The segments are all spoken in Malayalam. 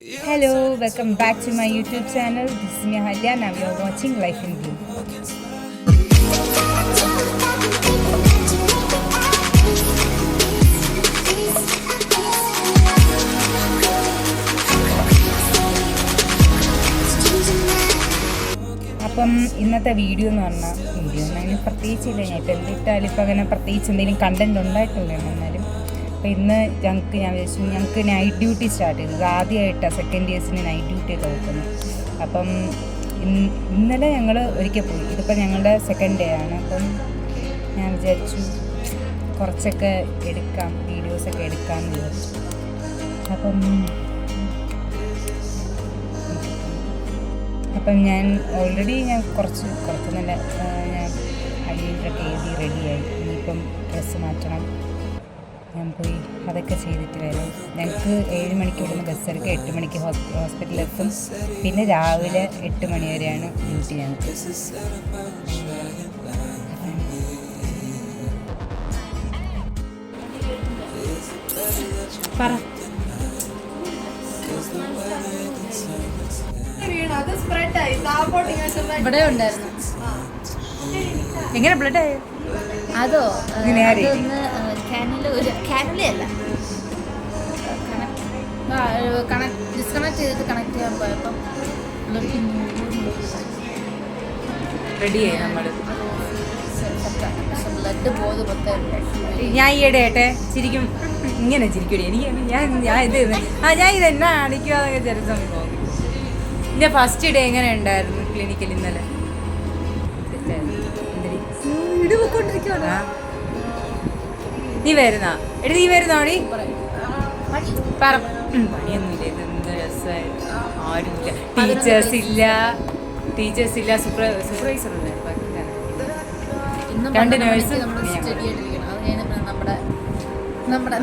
Hello, welcome back to my YouTube channel. This is me Halya. Now you are watching Life in Blue. അപ്പം ഇന്നത്തെ വീഡിയോ എന്ന് പറഞ്ഞാൽ അങ്ങനെ പ്രത്യേകിച്ചില്ല. ഞാൻ ഇപ്പം എന്തിട്ടാലും ഇപ്പം അങ്ങനെ പ്രത്യേകിച്ച് എന്തെങ്കിലും കണ്ടൻറ് ഉണ്ടായിട്ടില്ല. എന്നാലും അപ്പോൾ ഇന്ന് ഞാൻ വിചാരിച്ചു ഞങ്ങൾക്ക് നൈറ്റ് ഡ്യൂട്ടി സ്റ്റാർട്ട് ചെയ്തത് ആദ്യമായിട്ടാണ് സെക്കൻഡ് ഇയേഴ്സിന് നൈറ്റ് ഡ്യൂട്ടി ഒക്കെ വെക്കുന്നത്. അപ്പം ഇന്നലെ ഞങ്ങൾ ഒരിക്കൽ പോയി. ഇതിപ്പോൾ ഞങ്ങളുടെ സെക്കൻഡ് ഡേ ആണ്. അപ്പം ഞാൻ വിചാരിച്ചു കുറച്ചൊക്കെ എടുക്കാം, വീഡിയോസൊക്കെ എടുക്കാമെന്ന് വിചാരിച്ചു. അപ്പം ഞാൻ ഓൾറെഡി കുറച്ച് നല്ല ഞാൻ ഹൈലൈറ്ററൊക്കെ എഴുതി റെഡിയായി. ഇനിയിപ്പം ഡ്രസ്സ് മാറ്റണം, ഞാൻ പോയി അതൊക്കെ ചെയ്തിട്ട് വരാം. ഞങ്ങൾക്ക് 7 മണിക്ക് ഇവിടുന്ന് ബസ് എടുക്കുക, 8 മണിക്ക് ഹോസ്പിറ്റലിലെത്തും. പിന്നെ രാവിലെ 8 മണി വരെയാണ് ഡ്യൂട്ടി ഞങ്ങൾക്ക്. പറ ഇവിടെ ഉണ്ടായിരുന്നു. എങ്ങനെ ബ്ലഡ് ആയോ? അതോ ക്യാനിലല്ല, ഡിസ്കണക്ട് ചെയ്തിട്ട് കണക്ട് ചെയ്യാൻ പോയപ്പം റെഡിയായി നമ്മൾ. ബ്ലഡ് പോയത് ഞാൻ ഈയിടെ ആട്ടെ ശരിക്കും ഇങ്ങനെ ചിരിക്കൂടി. എനിക്ക് ഞാൻ ഇത് എന്നാ കാണിക്കുക ചില സമയം തോന്നി. എൻ്റെ ഫസ്റ്റ് ഡേ എങ്ങനെ ഉണ്ടായിരുന്നു ക്ലിനിക്കിൽ ഇന്നലെ? നീ വരുന്നാ നീ വരുന്നോടി? പണിയൊന്നുമില്ല. ഇതെന്ത് രസമായിട്ട് ആരുമില്ല, ടീച്ചേഴ്സ് ഇല്ല, സൂപ്പർവൈസർ ഉണ്ട്, രണ്ട് നേഴ്സ്.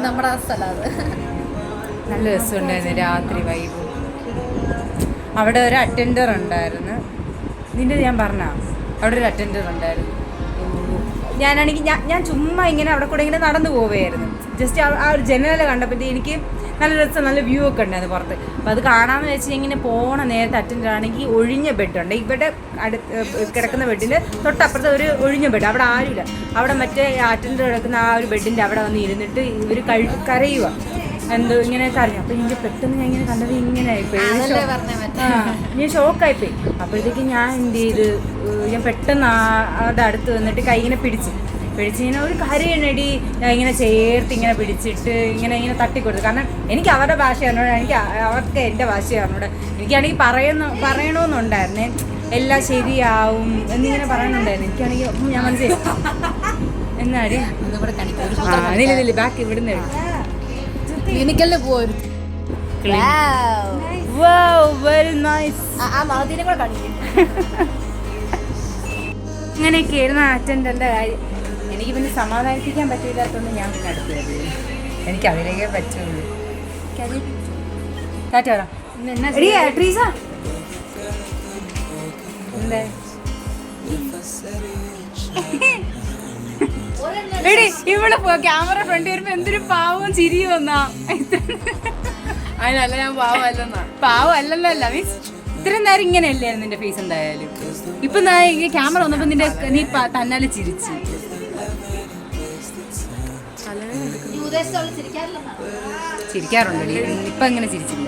നമ്മുടെ സ്ഥലം അത് നല്ല രസമുണ്ടായിരുന്നു. രാത്രി വൈബും. അവിടെ ഒരു അറ്റൻഡർ ഉണ്ടായിരുന്നു. നിൻ്റെ ഞാൻ പറഞ്ഞാ അവിടെ ഒരു അറ്റൻഡർ ഉണ്ടായിരുന്നു. ഞാനാണെങ്കിൽ ഞാൻ ചുമ്മാ ഇങ്ങനെ അവിടെ കൂടെ ഇങ്ങനെ നടന്നു പോവുകയായിരുന്നു. ജസ്റ്റ് ആ ഒരു ജനല കണ്ടപ്പോഴത്തേ എനിക്ക് നല്ല രസം, നല്ല വ്യൂ ഒക്കെ ഉണ്ടായിരുന്നു പുറത്ത്. അപ്പോൾ അത് കാണാമെന്ന് വെച്ച് ഇങ്ങനെ പോണ നേരത്തെ അറ്റൻഡർ ആണെങ്കിൽ ഒഴിഞ്ഞ ബെഡുണ്ട്. ഇവിടെ കിടക്കുന്ന ബെഡിൻ്റെ തൊട്ടപ്പുറത്തെ ഒരു ഒഴിഞ്ഞ ബെഡ്, അവിടെ ആരുമില്ല. അവിടെ മറ്റേ അറ്റൻഡർ കിടക്കുന്ന ആ ഒരു ബെഡിൻ്റെ അവിടെ വന്ന് ഇരുന്നിട്ട് ഇവർ കരയുക, എന്തോ ഇങ്ങനെ കരഞ്ഞു. അപ്പോൾ എനിക്ക് പെട്ടെന്ന് ഞാൻ ഇങ്ങനെ കണ്ടത് ഇങ്ങനെ ആയിപ്പോയി. ഞാൻ ഷോക്കായിപ്പോയി. അപ്പോഴത്തേക്ക് ഞാൻ എന്ത് ചെയ്ത്, ഞാൻ പെട്ടെന്ന് അത് അടുത്ത് വന്നിട്ട് കൈ ഇങ്ങനെ പിടിച്ച് ഇങ്ങനെ ഒരു കരയണടി ഇങ്ങനെ ചേർത്ത് ഇങ്ങനെ പിടിച്ചിട്ട് ഇങ്ങനെ തട്ടിക്കൊടുത്തു. കാരണം എനിക്ക് അവരുടെ ഭാഷ അറിഞ്ഞൂടെ, എനിക്ക് അവർക്ക് എൻ്റെ ഭാഷ അറിഞ്ഞൂടെ. എനിക്കാണെങ്കിൽ പറയണമെന്നുണ്ടായിരുന്നേ, എല്ലാം ശരിയാവും എന്നിങ്ങനെ പറയണുണ്ടായിരുന്നു. എനിക്കാണെങ്കിൽ ഞാൻ മനസ്സിലായി എന്നാടി നില ബാക്കി ഇവിടുന്ന് ക്ലിനിക്കലിൽ പോരും. ഇങ്ങനെയൊക്കെയായിരുന്നു അറ്റൻഡറിൻ്റെ കാര്യം. എനിക്ക് പിന്നെ സമാധാനിപ്പിക്കാൻ പറ്റില്ലാത്തതുകൊണ്ട് ഞാൻ പിന്നെ അടുത്ത് വരുന്നത്. എനിക്ക് അതിലേക്കേ പറ്റുള്ളൂ. എന്തേ എടി ഇവിടെ ക്യാമറ ഫ്രണ്ട് വരുമ്പോ എന്തൊരു പാവം ചിരിയും വന്നാ. അതിനല്ല ഞാൻ പാവമല്ലെന്നല്ല മീൻസ് ഇത്രയും നേരം ഇങ്ങനെയല്ലായിരുന്നു നിന്റെ ഫേസ്. എന്തായാലും ഇപ്പൊ ക്യാമറ വന്നപ്പോ നീ തന്നാല് ചിരിച്ചു. ചിരിക്കാറുണ്ട്, ഇപ്പൊ അങ്ങനെ ചിരിച്ചില്ല.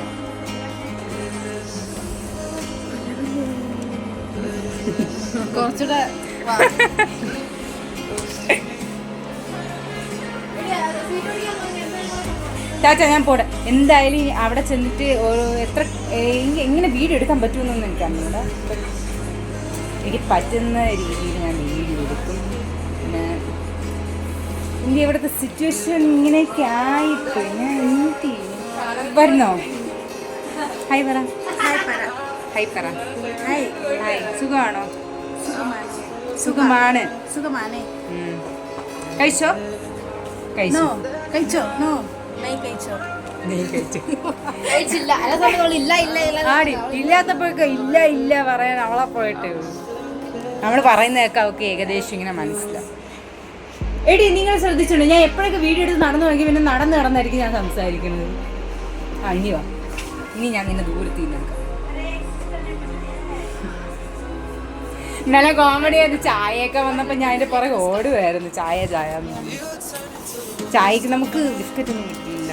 കുറച്ചുകൂടെ ചാച്ചാ ഞാൻ പോടെ. എന്തായാലും അവിടെ ചെന്നിട്ട് എത്ര എങ്ങനെ വീഡിയോ എടുക്കാൻ പറ്റുമെന്നൊന്നും എനിക്കറിയില്ല. എനിക്ക് പറ്റുന്ന രീതിയിൽ ഞാൻ വീഡിയോ എടുക്കും. പിന്നെ എൻ്റെ ഇവിടുത്തെ സിറ്റുവേഷൻ ഇങ്ങനെയൊക്കെ ആയിപ്പോയി. ഞാൻ എന്ത് വരുന്നോ? ഹായ് പറ. ഹായ് സുഖമാണോ? സുഖമാണ്. കഴിച്ചോ? ഇല്ലാത്തപ്പോഴൊക്കെ ഇല്ല പറയാൻ അവളെ പോയിട്ട് നമ്മൾ പറയുന്നതൊക്കെ അവൾക്ക് ഏകദേശം ഇങ്ങനെ മനസ്സിലാവും. എടി നിങ്ങൾ ശ്രദ്ധിച്ചിട്ടുണ്ട്, ഞാൻ എപ്പോഴൊക്കെ വീഡിയോ എടുത്ത് നടന്നു തുടങ്ങി പിന്നെ നടന്ന് നടന്നായിരിക്കും ഞാൻ സംസാരിക്കുന്നത്. ഇനി വാ, ഇനി ഞാൻ നിന്നെ ദൂരത്തിൽ നിൽക്കാം. ഇന്നലെ കോമഡി ആയിരുന്നു. ചായയൊക്കെ വന്നപ്പോൾ ഞാൻ എൻ്റെ പുറകെ ഓടുമായിരുന്നു. ചായ എന്ന് പറഞ്ഞു. ചായക്ക് നമുക്ക് ബിസ്ക്കറ്റ് ഒന്നും കിട്ടിയില്ല.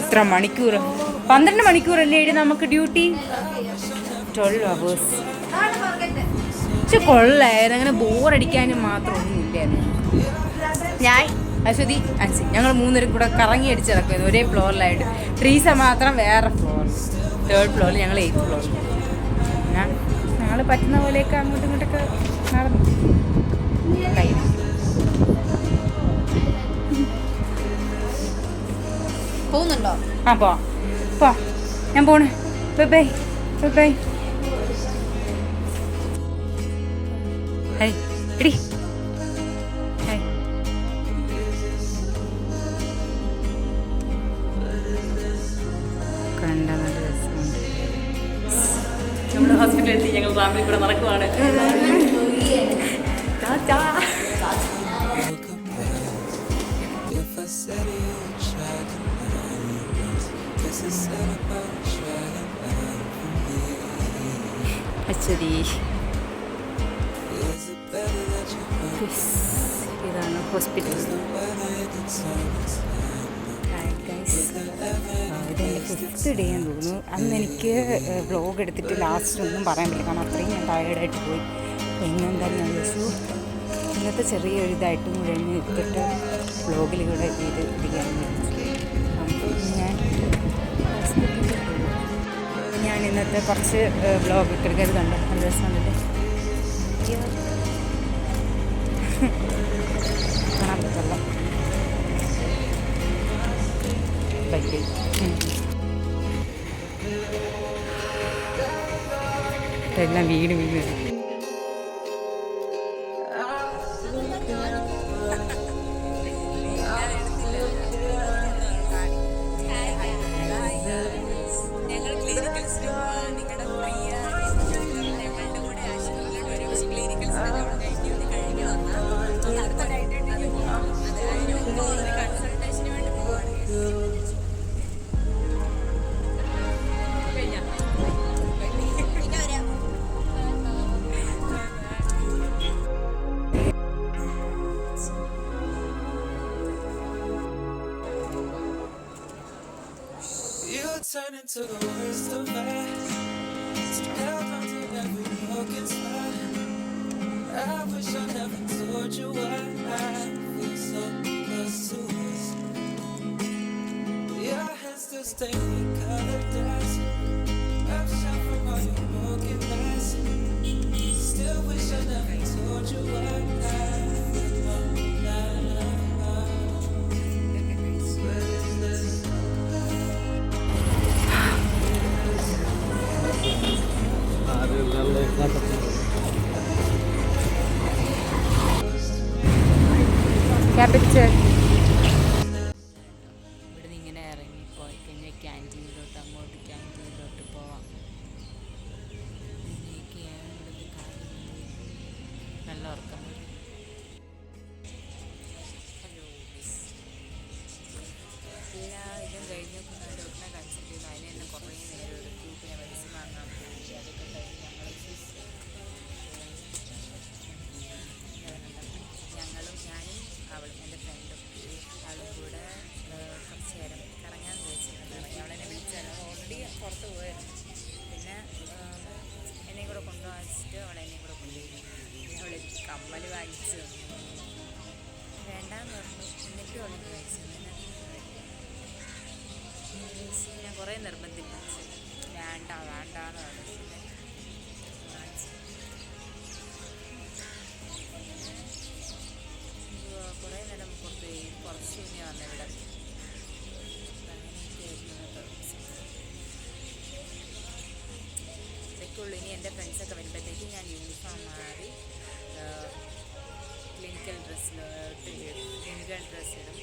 എത്ര മണിക്കൂർ? 12 മണിക്കൂറല്ലേ ഇടി നമുക്ക് ഡ്യൂട്ടി. 12 hours. പക്ഷെ കൊള്ളായിരുന്നു. അങ്ങനെ ബോറടിക്കാനും മാത്രം ഒന്നും ഇല്ലായിരുന്നു. ഞാൻ അശ്വതി അച്ഛൻ ഞങ്ങൾ 3 കൂടെ കറങ്ങി അടിച്ച് നടക്കുമായിരുന്നു ഒരേ ഫ്ലോറിലായിട്ട്. ട്രീസ മാത്രം വേറെ ഫ്ലോർ, 3rd ഫ്ലോറിൽ, ഞങ്ങൾ 8th ഫ്ലോറിൽ. ഞങ്ങൾ പറ്റുന്ന പോലെയൊക്കെ അങ്ങോട്ടും ഇങ്ങോട്ടൊക്കെ നടന്നു. പോകുന്നുണ്ടോ? ആ പോ ഞാൻ പോണേ. Bye bye. ഹൈ എടി ഹൈ. കണ്ട നല്ല രസമുണ്ട്. നമ്മുടെ ഹോസ്പിറ്റലിൽ ഞങ്ങൾ ഫാമിലി കൂടെ നടക്കുവാണ്. അച്ഛടി ഇതാണ് ഹോസ്പിറ്റൽ. ഇതെൻ്റെ 5th ഡേ എന്ന് തോന്നുന്നു. അന്ന് എനിക്ക് വ്ളോഗ് എടുത്തിട്ട് ലാസ്റ്റ് ഒന്നും പറയാൻ പറ്റില്ല, കാരണം അത്രയും ഞാൻ ടയേർഡായിട്ട് പോയി. എന്നെന്തായാലും ഞാൻ വിളിച്ചു ഇന്നത്തെ ചെറിയൊരു ഇതായിട്ടും കൂടെ എടുത്തിട്ട് വ്ളോഗിൽ കൂടെ ചെയ്ത് ഇരിക്കുകയാണ്. ഞാൻ ഇന്നത്തെ കുറച്ച് വ്ളോഗ് ഇട്ടിരിക്കുന്നത് കണ്ടു. നല്ല രസമുണ്ടല്ലേ? കാണാൻ പറ്റല്ല. ബൈക്കിൽ എല്ലാം വീട് turn into the worst of us. Held on to every broken spot. I wish I never told you why I feel so close to us. Your hands still stained with colored dust. I'm shot from all your broken lies. Still wish I never told you why I feel so capital. ഇവിടുന്ന് ഇങ്ങനെ ഇറങ്ങിപ്പോയി കഴിഞ്ഞാൽ ക്യാൻറ്റീനിലോട്ട്, അങ്ങോട്ട് ക്യാൻറ്റീനിലോട്ട് പോവാം. നല്ല ഉറക്കം വരും. എല്ലാ ഇതും കഴിഞ്ഞപ്പോൾ ഡോക്ടറിനെ കൺസൾട്ട് ചെയ്യുന്നു. അതിന് തന്നെ കുറേ നേരം എടുത്തു. പിന്നെ മെഡിസിൻ വാങ്ങാൻ പോയി. അതൊക്കെ കഴിഞ്ഞ് ഞങ്ങളും ഞാനും അവളും എൻ്റെ ഫ്രണ്ടും അവളും കൂടെ കുറച്ച് നേരം കറങ്ങാൻ വിളിച്ചിട്ടുണ്ടായിരുന്നു. അവളെന്നെ വിളിച്ചായിരുന്നു. ഓൾറെഡി പുറത്ത് പോയായിരുന്നു. പിന്നെ എന്നെയും കൂടെ കൊണ്ടുപോകാച്ചിട്ട് അവളെന്നെയും കൂടെ കൊണ്ടുപോയി. അവളെനിക്ക് കമ്മൽ വാങ്ങിച്ചു വേണ്ടാന്ന് പറഞ്ഞു. എന്നിട്ടും അവളെന്ന് കഴിച്ചു. ഞാൻ കുറേ നിർബന്ധിപ്പിച്ചു. വേണ്ടാന്ന് പറഞ്ഞു. കുറേ നേരം പുറത്ത് പോയി. കുറച്ച് കഴിഞ്ഞ് വന്നിവിടെ ഇതൊക്കെയുള്ളൂ. ഇനി എൻ്റെ ഫ്രണ്ട്സൊക്കെ വരുമ്പോഴത്തേക്ക് ഞാൻ യൂണിഫോം മാറി ക്ലിനിക്കൽ ഡ്രസ്സ് ഇടും.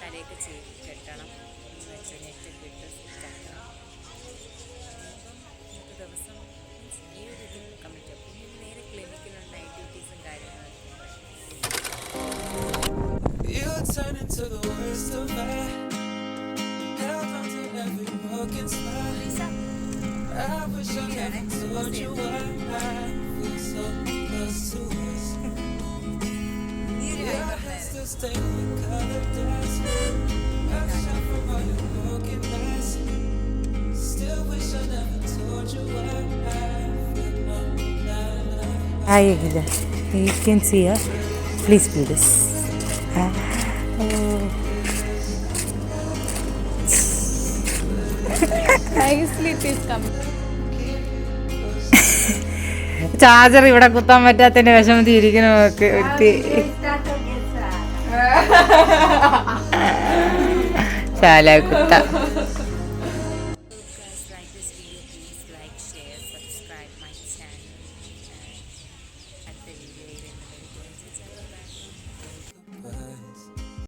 തലയൊക്കെ ചെയ്ത് കെട്ടണം എന്ന് വെച്ചാൽ നെറ്റൊക്കെ ഇട്ട് സെറ്റാക്കണം. ഇന്നത്തെ ദിവസം ഈ ഒരു ഇത് കംപ്ലീറ്റ് ആക്കും. പിന്നെ നേരെ ക്ലിനിക്കിലുള്ള നൈറ്റ് ഡ്യൂട്ടീസും കാര്യങ്ങളൊക്കെ. You turn into the worst of us. Held on to every broken spot. I wish I never told you why I feel so close to us. Your hands still stay with colored dust. I'm shot from all your broken glass. Still wish I never told you why I feel alive. Hi, Agida. You can see her. Please do this. Charger ഇവിടെ കുത്താൻ പറ്റാത്തതിന്റെ വിഷമത്തിൽ ഇരിക്കണ നോക്ക് ഒരുത്തി. ശാല കുത്ത